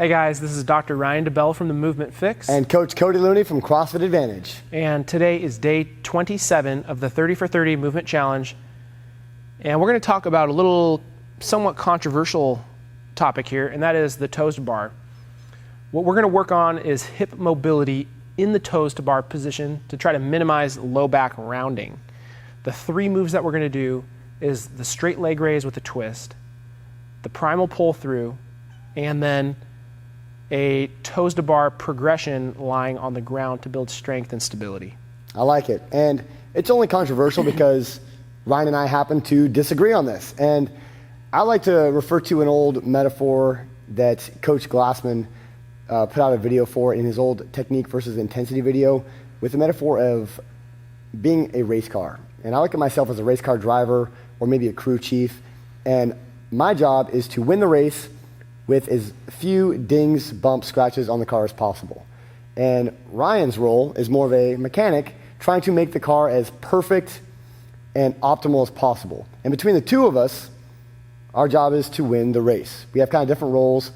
Hey guys, this is Dr. Ryan DeBell from the Movement Fix. And Coach Cody Looney from CrossFit Advantage. And today is day 27 of the 30 for 30 Movement Challenge. And we're going to talk about a little somewhat controversial topic here, and that is the toes to bar. What we're going to work on is hip mobility in the toes to bar position to try to minimize low back rounding. The three moves that we're going to do is the straight leg raise with a twist, the primal pull through, and then a toes to bar progression lying on the ground to build strength and stability. I like it. And it's only controversial because Ryan and I happen to disagree on this. And I like to refer to an old metaphor that Coach Glassman put out a video for in his old technique versus intensity video with the metaphor of being a race car. And I look at myself as a race car driver or maybe a crew chief. And my job is to win the race with as few dings, bumps, scratches on the car as possible. And Ryan's role is more of a mechanic trying to make the car as perfect and optimal as possible. And between the two of us, our job is to win the race. We have kind of different roles,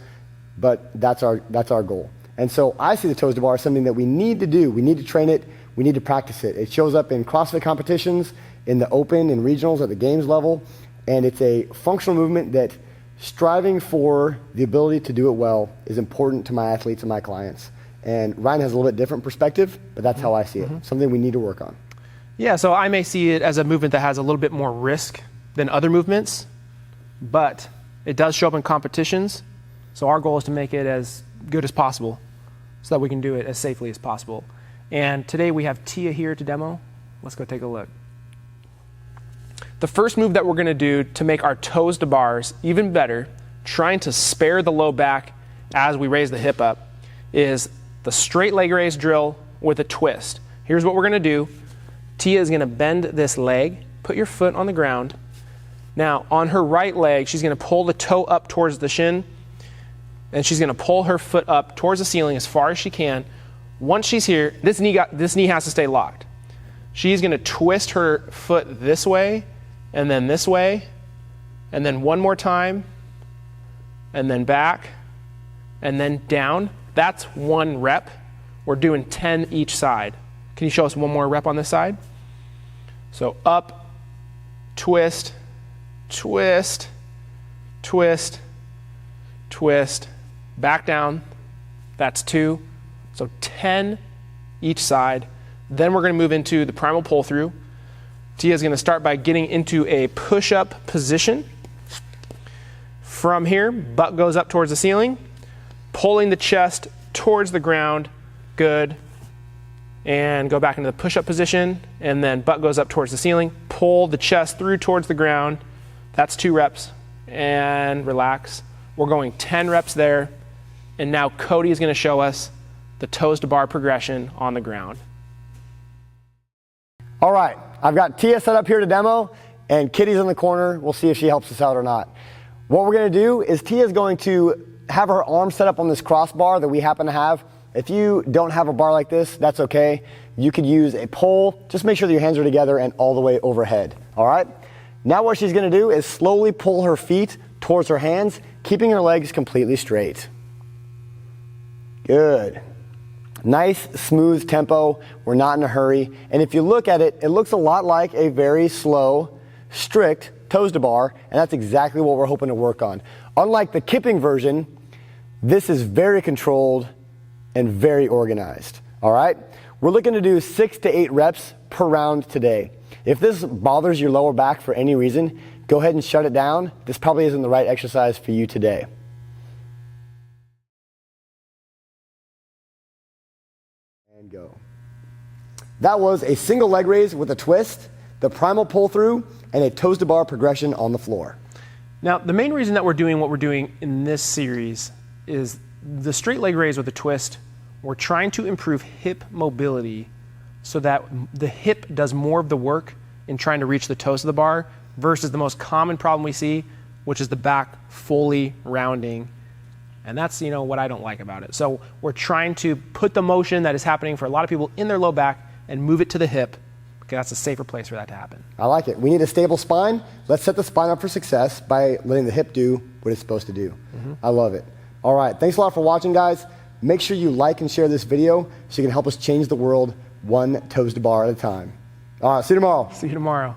but that's our goal. And so I see the toes to bar as something that we need to do. We need to train it. We need to practice it. It shows up in CrossFit competitions, in the open, in regionals, at the games level. And it's a functional movement that striving for the ability to do it well is important to my athletes and my clients. And Ryan has a little bit different perspective, but that's how I see it. Something we need to work on. Yeah, so I may see it as a movement that has a little bit more risk than other movements, but it does show up in competitions. So our goal is to make it as good as possible so that we can do it as safely as possible. And today we have Tia here to demo. Let's go take a look. The first move that we're going to do to make our toes to bars even better, trying to spare the low back as we raise the hip up, is the straight leg raise drill with a twist. Here's what we're going to do. Tia is going to bend this leg, put your foot on the ground. Now, on her right leg, she's going to pull the toe up towards the shin, and she's going to pull her foot up towards the ceiling as far as she can. Once she's here, this knee has to stay locked. She's going to twist her foot this way, and then this way, and then one more time, and then back, and then down. That's one rep. We're doing 10 each side. Can you show us one more rep on this side? So up, twist, twist, twist, twist, back down. That's 2. So 10 each side. Then we're going to move into the primal pull through. Tia is going to start by getting into a push-up position. From here, butt goes up towards the ceiling, pulling the chest towards the ground. Good. And go back into the push-up position, and then butt goes up towards the ceiling. Pull the chest through towards the ground. That's 2 reps. And relax. We're going 10 reps there. And now Cody is going to show us the toes to bar progression on the ground. All right, I've got Tia set up here to demo, and Kitty's in the corner. We'll see if she helps us out or not. What we're going to do is Tia's going to have her arm set up on this crossbar that we happen to have. If you don't have a bar like this, that's okay. You could use a pole. Just make sure that your hands are together and all the way overhead. All right? Now what she's going to do is slowly pull her feet towards her hands, keeping her legs completely straight. Good. Nice, smooth tempo. We're not in a hurry. And if you look at it, it looks a lot like a very slow, strict toes to bar, and that's exactly what we're hoping to work on. Unlike the kipping version, this is very controlled and very organized. All right? We're looking to do 6 to 8 reps per round today. If this bothers your lower back for any reason, go ahead and shut it down. This probably isn't the right exercise for you today. And go. That was a single leg raise with a twist, the primal pull through, and a toes to bar progression on the floor. Now, the main reason that we're doing what we're doing in this series is the straight leg raise with a twist. We're trying to improve hip mobility so that the hip does more of the work in trying to reach the toes of the bar versus the most common problem we see, which is the back fully rounding. And that's, what I don't like about it. So we're trying to put the motion that is happening for a lot of people in their low back and move it to the hip, because that's a safer place for that to happen. I like it. We need a stable spine. Let's set the spine up for success by letting the hip do what it's supposed to do. I love it. All right, thanks a lot for watching, guys. Make sure you like and share this video so you can help us change the world one toes to bar at a time. All right, see you tomorrow. See you tomorrow.